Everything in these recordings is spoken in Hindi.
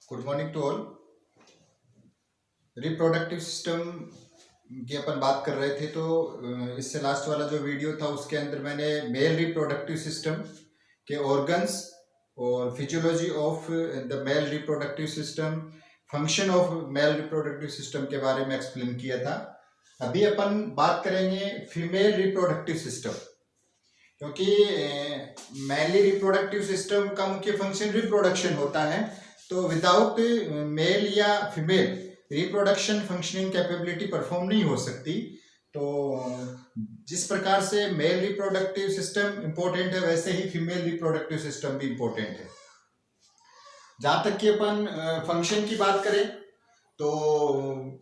Good morning to all. Reproductive system की अपन बात कर रहे थे, तो इससे लास्ट वाला जो वीडियो था उसके अंदर मैंने मेल रिप्रोडक्टिव सिस्टम के ऑर्गन्स और physiology of the male reproductive system, function of male reproductive system के बारे में एक्सप्लेन किया था। अभी अपन बात करेंगे फीमेल रिप्रोडक्टिव सिस्टम, क्योंकि मेनली रिप्रोडक्टिव सिस्टम का मुख्य फंक्शन रिप्रोडक्शन होता है। तो विदाउट मेल या female reproduction functioning capability perform नहीं हो सकती। तो जिस प्रकार से मेल रिप्रोडक्टिव सिस्टम इंपॉर्टेंट है, वैसे ही फीमेल रिप्रोडक्टिव सिस्टम भी इंपॉर्टेंट है। जहां तक कि अपन फंक्शन की बात करें तो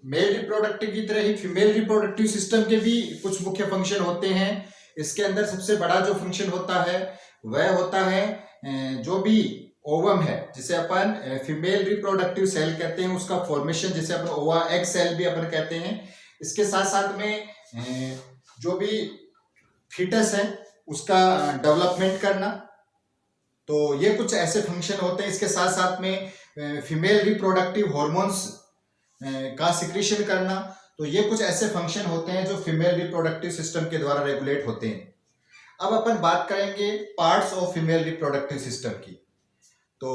मेल रिप्रोडक्टिव की तरह ही फीमेल रिप्रोडक्टिव सिस्टम के भी कुछ मुख्य फंक्शन होते हैं। इसके अंदर सबसे बड़ा जो फंक्शन होता है वह होता है जो भी ओवम है, जिसे अपन फीमेल रिप्रोडक्टिव सेल कहते हैं, उसका फॉर्मेशन, जिसे अपन ओवा एग सेल भी अपन कहते हैं। इसके साथ साथ में जो भी फीटस है उसका डेवलपमेंट करना। तो ये कुछ ऐसे फंक्शन होते हैं। इसके साथ साथ में फीमेल रिप्रोडक्टिव हॉर्मोन्स का सिक्रीशन करना। तो ये कुछ ऐसे फंक्शन होते हैं जो फीमेल रिप्रोडक्टिव सिस्टम के द्वारा रेगुलेट होते हैं। अब अपन बात करेंगे parts of female reproductive system की। तो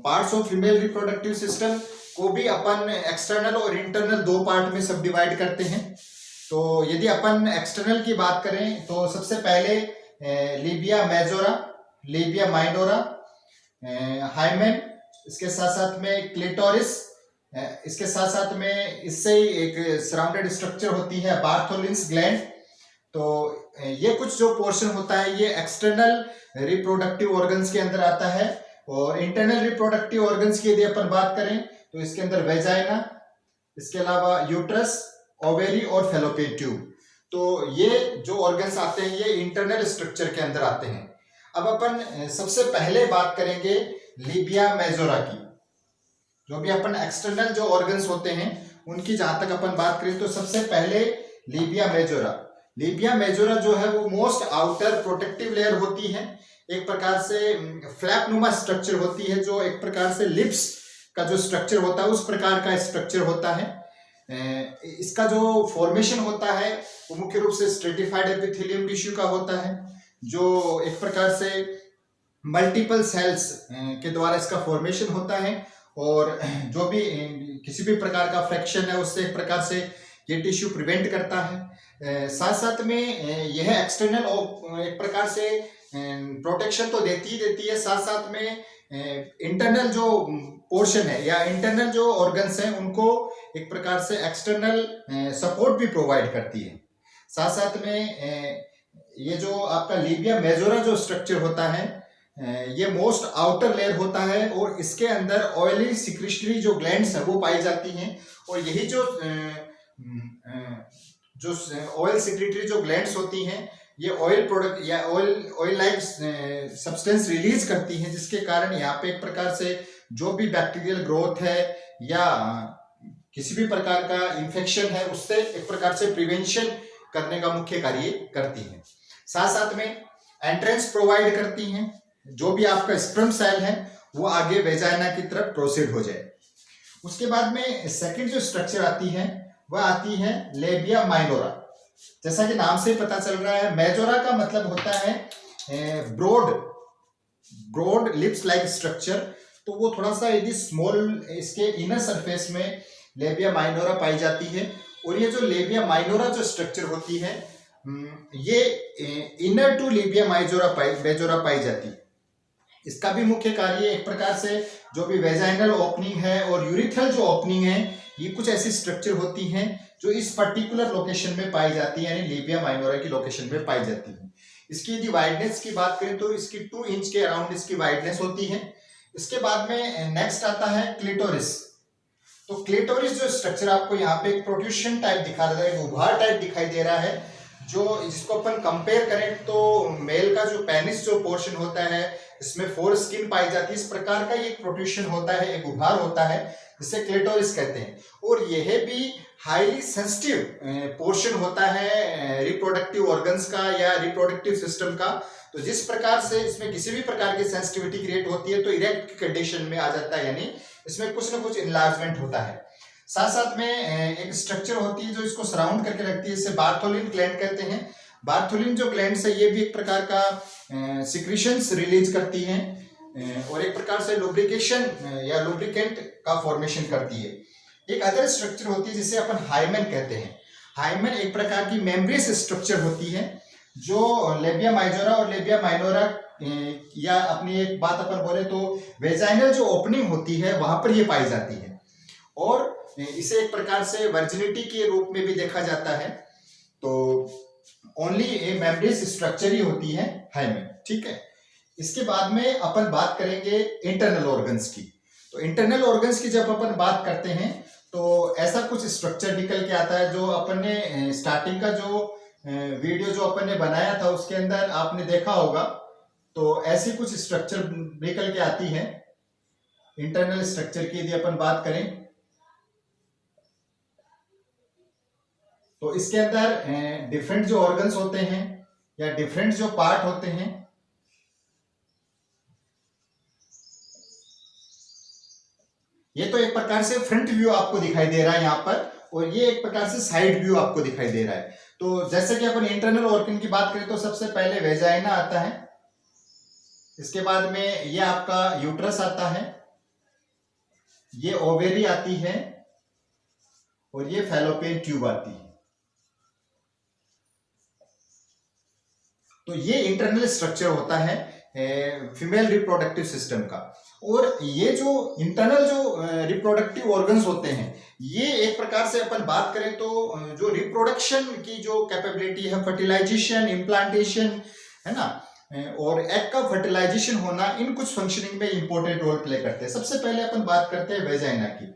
parts of female reproductive system को भी अपन एक्सटर्नल और इंटरनल दो पार्ट में सब डिवाइड करते हैं। तो यदि अपन एक्सटर्नल की बात करें तो सबसे पहले Libya majora, Libya minora, hymen, इसके साथ साथ में क्लिटोरिस, इसके साथ साथ में इससे ही एक सराउंडेड स्ट्रक्चर होती है बार्थोलिन्स ग्लैंड। तो ये कुछ जो पोर्शन होता है ये एक्सटर्नल रिप्रोडक्टिव ऑर्गन्स के अंदर आता है। और इंटरनल रिप्रोडक्टिव ऑर्गन्स की यदि अपन बात करें तो इसके अंदर वेजाइना, इसके अलावा यूट्रस, ओवेरी और फैलोपियन ट्यूब। तो ये जो ऑर्गन्स आते हैं ये इंटरनल स्ट्रक्चर के अंदर आते हैं। अब अपन सबसे पहले बात करेंगे लिबिया मेजोरा की। जो भी अपन एक्सटर्नल जो ऑर्गन्स होते हैं उनकी जहां तक अपन बात करें तो सबसे पहले लिबिया मेजोरा। लिबिया मेजोरा जो है वो मोस्ट आउटर प्रोटेक्टिव लेयर होती है। एक प्रकार से फ्लैप नुमा स्ट्रक्चर होती है, जो एक प्रकार से लिप्स का जो स्ट्रक्चर होता है उस प्रकार का स्ट्रक्चर होता है। इसका जो फॉर्मेशन होता है वो मुख्य रूप से स्ट्रेटिफाइड एपिथेलियम टिश्यू का होता है, जो एक प्रकार से मल्टीपल सेल्स के द्वारा इसका फॉर्मेशन होता है। और जो भी किसी भी प्रकार का फ्रैक्शन है उससे एक प्रकार से ये टिश्यू प्रिवेंट करता है। साथ साथ में यह एक्सटर्नल एक प्रकार से प्रोटेक्शन तो देती है, साथ साथ में इंटरनल जो पोर्शन है या इंटरनल जो ऑर्गन्स हैं उनको एक प्रकार से एक्सटर्नल सपोर्ट भी प्रोवाइड करती है। साथ साथ में ये जो आपका लिबिया मेजोरा जो स्ट्रक्चर होता है ये मोस्ट आउटर लेयर होता है और इसके अंदर ऑयली सिक्रीशनरी जो ग्लैंड्स है वो पाई जाती हैं। और यही जो ऑयल सिक्रीटरी जो ग्लैंड्स होती हैं ये ऑयल प्रोडक्ट या ऑयल लाइक सब्सटेंस रिलीज करती हैं, जिसके कारण यहाँ पे एक प्रकार से जो भी बैक्टीरियल ग्रोथ है या किसी भी प्रकार का इन्फेक्शन है उससे एक प्रकार से प्रिवेंशन करने का मुख्य कार्य करती हैं। साथ साथ में एंट्रेंस प्रोवाइड करती हैं, जो भी आपका स्पर्म सेल है वो आगे वेजाइना की तरफ प्रोसीड हो जाए। उसके बाद में सेकंड जो स्ट्रक्चर आती है वह आती है लेबिया माइनोरा। जैसा कि नाम से पता चल रहा है, मेजोरा का मतलब होता है ब्रॉड लिप्स लाइक स्ट्रक्चर। तो वो थोड़ा सा यदि स्मॉल इसके इनर सरफेस में लेबिया माइनोरा पाई जाती है। और ये जो लेबिया माइनोरा जो स्ट्रक्चर होती है ये इनर टू लिबिया मेजोरा पाई जाती है। इसका भी मुख्य कार्य एक प्रकार से जो भी वेजाइनल ओपनिंग है और यूरिथ्रल जो ओपनिंग है ये कुछ ऐसी स्ट्रक्चर होती हैं जो इस पर्टिकुलर लोकेशन में पाई जाती है, यानी लिबिया माइनोरा की लोकेशन में पाई जाती है। इसकी यदि वाइडनेस की बात करें तो इसकी 2 इंच के अराउंड इसकी वाइडनेस होती है। इसके बाद में नेक्स्ट आता है क्लिटोरिस। तो क्लिटोरिस जो स्ट्रक्चर आपको यहाँ पे एक प्रोट्रूशन टाइप दिखा रहा है, उभार टाइप दिखाई दे रहा है। जो इसको अपन कंपेयर करें तो मेल का जो पेनिस जो पोर्शन होता है इसमें 4 स्किन पाई जाती है। इस प्रकार का एक प्रोट्रूशन होता है, एक उभार होता है जिसे क्लिटोरिस कहते हैं। और यह भी हाईली सेंसिटिव पोर्शन होता है रिप्रोडक्टिव ऑर्गन्स का या रिप्रोडक्टिव सिस्टम का। तो जिस प्रकार से इसमें किसी भी प्रकार की सेंसिटिविटी क्रिएट होती है तो इरेक्ट कंडीशन में आ जाता है, यानी इसमें कुछ ना कुछ इनलार्जमेंट होता है। साथ साथ में एक स्ट्रक्चर होती है जो इसको सराउंड करके रखती है, इसे बार्थोलिन ग्लैंड कहते हैं। बार्थोलिन जो ग्लैंड है ये भी एक प्रकार का सिक्रीशंस रिलीज करती है और एक प्रकार से लुब्रिकेशन या लुब्रिकेंट का फॉर्मेशन करती है। एक अदर स्ट्रक्चर होती है जिसे अपन हाइमेन कहते हैं। हाइमेन एक प्रकार की मेम्ब्रेस स्ट्रक्चर होती है जो लेबिया माइजोरा और लेबिया माइनोरा या अपनी एक बात अपन बोले तो वेजाइनल जो ओपनिंग होती है वहां पर ये पाई जाती है और इसे एक प्रकार से वर्जिनिटी के रूप में भी देखा जाता है। तो ओनली ए मेम्ब्रेस स्ट्रक्चर ही होती है हाइमेन, ठीक है। इसके बाद में अपन बात करेंगे इंटरनल ऑर्गन्स की। तो इंटरनल ऑर्गन्स की जब अपन बात करते हैं तो ऐसा कुछ स्ट्रक्चर निकल के आता है जो अपन ने स्टार्टिंग का जो वीडियो जो अपन ने बनाया था उसके अंदर आपने देखा होगा। तो ऐसी कुछ स्ट्रक्चर निकल के आती है इंटरनल स्ट्रक्चर की। यदि अपन बात करें तो इसके अंदर डिफरेंट जो ऑर्गन्स होते हैं या डिफरेंट जो पार्ट होते हैं, ये तो एक प्रकार से फ्रंट व्यू आपको दिखाई दे रहा है यहाँ पर, और ये एक प्रकार से साइड व्यू आपको दिखाई दे रहा है। तो जैसे कि अपन इंटरनल ऑर्गन की बात करें तो सबसे पहले वेजाइना आता है, इसके बाद में ये आपका यूट्रस आता है, ये ओवेरी आती है और ये फैलोपियन ट्यूब आती है। तो ये इंटरनल स्ट्रक्चर होता है फीमेल रिप्रोडक्टिव सिस्टम का। और ये जो इंटरनल जो रिप्रोडक्टिव ऑर्गन्स होते हैं ये एक प्रकार से अपन बात करें तो जो रिप्रोडक्शन की जो कैपेबिलिटी है, फर्टिलाइजेशन, इम्प्लांटेशन, है ना, और एग का फर्टिलाइजेशन होना, इन कुछ फंक्शनिंग में इंपॉर्टेंट रोल प्ले करते हैं। सबसे पहले अपन बात करते हैं वेजाइना की।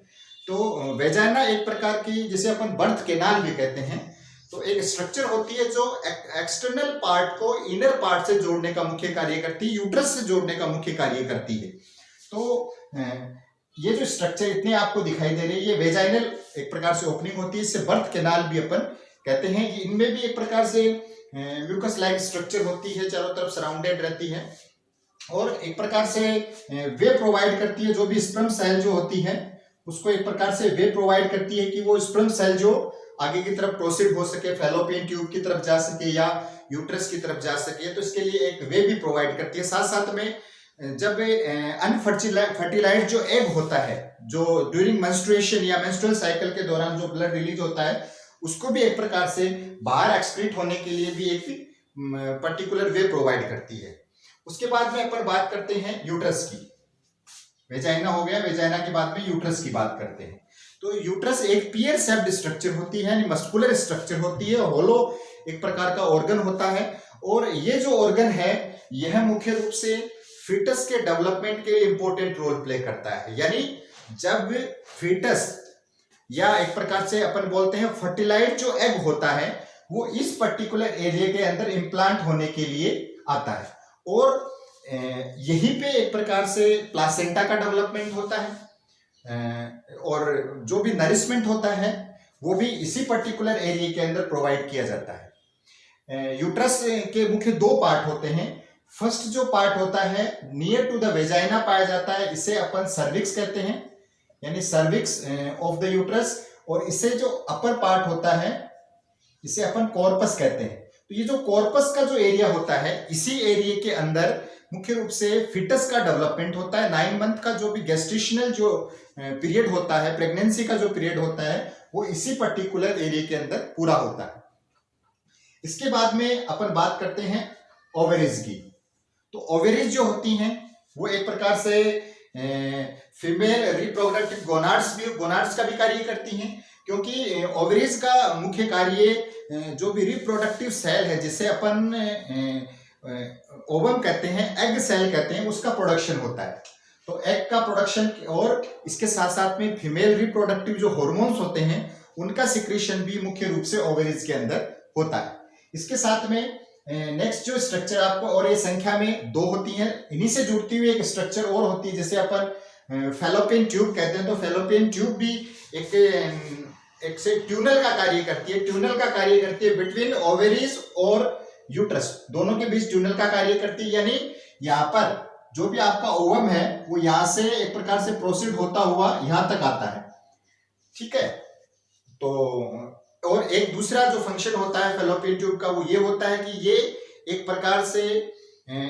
तो वेजाइना एक प्रकार की जिसे अपन बर्थ कैनाल भी कहते हैं, तो एक स्ट्रक्चर होती है जो एक्सटर्नल पार्ट को इनर पार्ट से जोड़ने का मुख्य कार्य करती है, यूट्रस से जोड़ने का मुख्य कार्य करती है। तो ये जो स्ट्रक्चर इतने आपको दिखाई दे रही है ये वेजाइनल एक प्रकार से ओपनिंग होती है, इससे बर्थ कैनाल भी अपन कहते हैं। कि इनमें भी एक प्रकार से म्यूकस लाइक स्ट्रक्चर होती है, चारों तरफ सराउंडेड रहती है और एक प्रकार से वे प्रोवाइड करती है। जो भी स्पर्म सेल जो होती है उसको एक प्रकार से वे प्रोवाइड करती है कि वो स्पर्म सेल जो आगे की तरफ प्रोसीड हो सके, फैलोपियन ट्यूब की तरफ जा सके या यूट्रस की तरफ जा सके, तो इसके लिए एक वे भी प्रोवाइड करती है। साथ साथ में जब अनफर्टिलाइज्ड जो एग होता है, जो ड्यूरिंग मेंस्ट्रुएशन या मेंस्ट्रुअल साइकिल के दौरान जो ब्लड रिलीज होता है उसको भी एक प्रकार से बाहर एक्सक्रीट होने के लिए भी एक पर्टिकुलर वे प्रोवाइड करती है। उसके बाद में अपन बात करते हैं यूट्रस की। वेजाइना हो गया, वेजाइना के बाद में यूट्रस की बात करते हैं। तो यूट्रस एक पियर शेप्ड स्ट्रक्चर होती है, यानी मस्कुलर स्ट्रक्चर होती है, होलो एक प्रकार का ऑर्गन होता है। और ये जो ऑर्गन है यह मुख्य रूप से फीटस के डेवलपमेंट के लिए इंपॉर्टेंट रोल प्ले करता है। यानी जब फीटस या एक प्रकार से अपन बोलते हैं फर्टिलाइज्ड जो एग होता है वो इस पर्टिकुलर एरिया के अंदर इम्प्लांट होने के लिए आता है और यहीं पे एक प्रकार से प्लासेंटा का डेवलपमेंट होता है और जो भी नरिशमेंट होता है वो भी इसी पर्टिकुलर एरिया के अंदर प्रोवाइड किया जाता है। यूट्रस के मुख्य दो पार्ट होते हैं। फर्स्ट जो पार्ट होता है नियर टू द वेजाइना पाया जाता है, इसे अपन सर्विक्स कहते हैं, यानी सर्विक्स ऑफ द यूट्रस। और इससे जो अपर पार्ट होता है इसे अपन कॉर्पस कहते हैं। तो ये जो कॉर्पस का जो एरिया होता है इसी एरिया के अंदर मुख्य रूप से फिटस का डेवलपमेंट होता है। 9 मंथ का जो भी गेस्टेशनल जो पीरियड होता है, प्रेगनेंसी का जो पीरियड होता है वो इसी पर्टिकुलर एरिया के अंदर पूरा होता है। इसके बाद में अपन बात करते हैं ओवेरीज की। तो ओवेरीज जो होती हैं वो एक प्रकार से फीमेल रिप्रोडक्टिव गोनाड्स का भी कार्य करती हैं, क्योंकि ओवेरीज का मुख्य कार्य जो भी रिप्रोडक्टिव सेल है जिसे अपन ओवम कहते हैं, एग सेल कहते हैं, उसका प्रोडक्शन होता है। तो एग का प्रोडक्शन और इसके साथ साथ में फीमेल रिप्रोडक्टिव जो हार्मोन्स होते हैं उनका सिक्रीशन भी मुख्य रूप से ओवेरीज के अंदर होता है। इसके साथ में नेक्स्ट जो स्ट्रक्चर आपको, और ये संख्या में 2 होती है, इन्हीं से जुड़ती हुई एक स्ट्रक्चर और होती है जिसे अपन फैलोपियन ट्यूब कहते हैं। तो फैलोपियन ट्यूब भी एक से ट्यूनल का कार्य करती है, ट्यूनल का कार्य करती है बिटवीन ओवेरीज और यूट्रस, दोनों के बीच ट्यूनल का कार्य करती है। यानी यहाँ पर जो भी आपका ओवम है वो यहाँ से एक प्रकार से प्रोसीड होता हुआ यहाँ तक आता है, ठीक है। तो और एक दूसरा जो फंक्शन होता है फैलोपियन ट्यूब का, वो ये होता है कि ये एक प्रकार से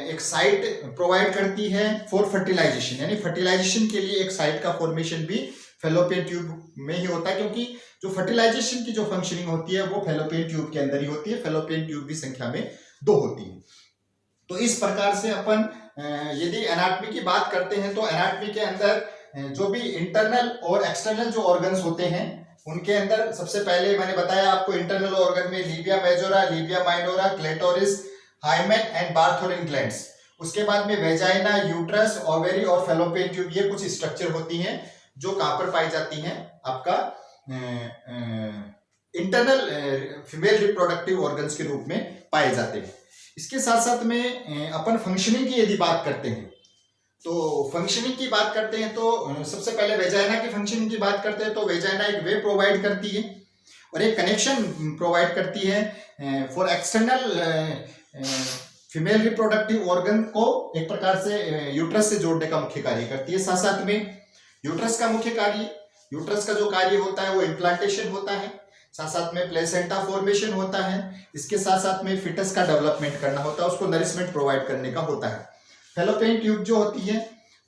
एक साइट प्रोवाइड करती है फॉर फर्टिलाइजेशन, यानी फर्टिलाइजेशन के लिए एक साइट का फॉर्मेशन भी फैलोपियन ट्यूब में ही होता है, क्योंकि जो फर्टिलाइजेशन की जो फंक्शनिंग होती है वो फैलोपियन ट्यूब के अंदर ही होती है। फैलोपियन ट्यूब भी संख्या में 2 होती है। तो इस प्रकार से अपन यदि एनाटॉमी की बात करते हैं तो एनाटॉमी के अंदर जो भी इंटरनल और एक्सटर्नल जो ऑर्गन्स होते हैं उनके अंदर सबसे पहले मैंने बताया आपको, इंटरनल ऑर्गन में labia majora, labia minora, clitoris, hymen and Bartholin glands. उसके बाद में वेजाइना, यूट्रस, ओवेरी और फैलोपियन ट्यूब, ये कुछ स्ट्रक्चर होती हैं जो कहां पर पाई जाती हैं, आपका इंटरनल फीमेल रिप्रोडक्टिव ऑर्गन्स के रूप में पाए जाते हैं। इसके साथ साथ में अपन फंक्शनिंग की यदि बात करते हैं तो फंक्शनिंग की बात करते हैं तो सबसे पहले वेजाइना की फंक्शनिंग की बात करते हैं तो वेजाइना एक वे प्रोवाइड करती है और एक कनेक्शन प्रोवाइड करती है for external female reproductive organ को एक प्रकार से यूट्रस से जोड़ने का मुख्य कार्य करती है। साथ साथ में यूट्रस का मुख्य कार्य, यूट्रस का जो कार्य होता है वो इम्प्लांटेशन होता है, साथ साथ में प्लेसेंटा फॉर्मेशन होता है, इसके साथ साथ में फिटस का डेवलपमेंट करना होता है, उसको नरिशमेंट प्रोवाइड करने का होता है। फैलोपियन ट्यूब जो होती है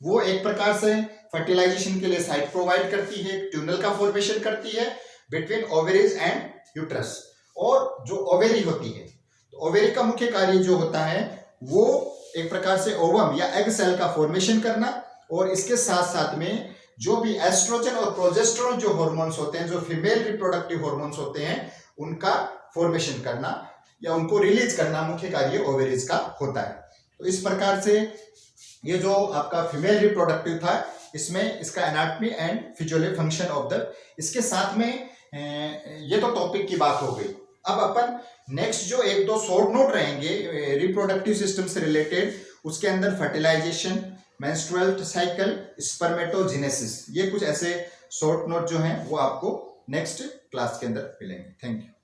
वो एक प्रकार से फर्टिलाइजेशन के लिए साइट प्रोवाइड करती है, ट्यूनल का फॉर्मेशन करती है बिटवीन ओवेरीज एंड यूट्रस। और जो ओवेरी होती है तो ओवेरी का मुख्य कार्य जो होता है वो एक प्रकार से ओवम या एग सेल का फॉर्मेशन करना, और इसके साथ साथ में जो भी एस्ट्रोजन और प्रोजेस्टेरोन जो हार्मोन्स होते हैं, जो फीमेल रिप्रोडक्टिव हार्मोन्स होते हैं, उनका फॉर्मेशन करना या उनको रिलीज करना मुख्य कार्य ओवेरीज का होता है। तो इस प्रकार से ये जो आपका फीमेल रिप्रोडक्टिव था इसमें इसका anatomy and physiology function of the, इसके साथ में ये तो टॉपिक की बात हो गई। अब अपन नेक्स्ट जो 1-2 शॉर्ट नोट रहेंगे रिप्रोडक्टिव सिस्टम से रिलेटेड, उसके अंदर फर्टिलाइजेशन, मेंस्ट्रुअल साइकिल, स्पर्मेटोजेनेसिस, ये कुछ ऐसे शॉर्ट नोट जो हैं वो आपको नेक्स्ट क्लास के अंदर मिलेंगे। Thank you.